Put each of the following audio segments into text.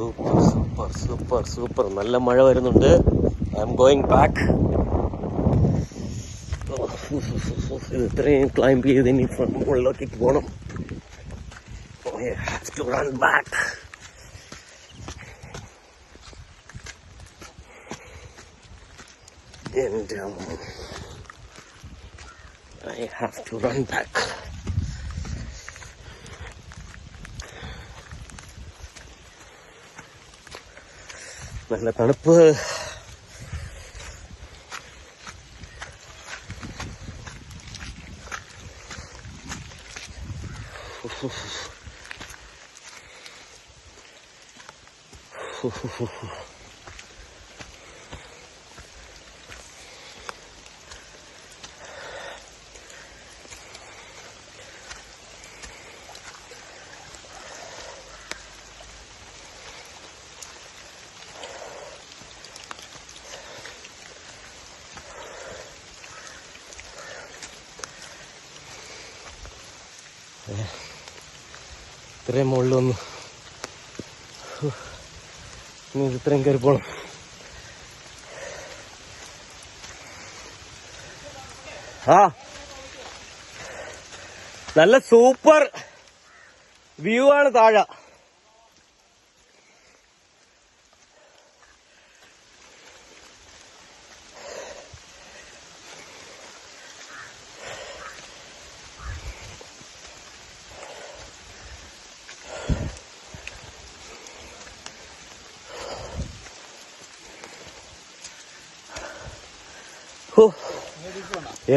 Super. നല്ല മഴ വരുന്നുണ്ട്. I am going back. ഇത് ഇത്രയും ക്ലൈംബ് ചെയ്ത് ഇനി മുകളിലേക്ക് പോകണം. I have to run back. And I have to run back. നല്ല തണുപ്പ്. ഇത്രയും മുകളിൽ വന്നു. ഇനി ഇത്രയും കയറി പോണം. നല്ല സൂപ്പർ വ്യൂ ആണ് താഴെ.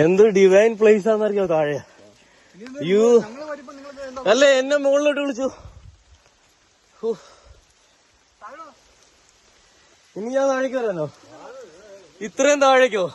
എന്ത് ഡിവൈൻ പ്ലേസ് ആണെന്നറിയോ താഴെ. അല്ലേ എന്നെ മുകളിലോട്ട് വിളിച്ചു. ഇനി ഞാൻ താഴേക്ക് വരാനോ? ഇത്രയും താഴേക്കോ?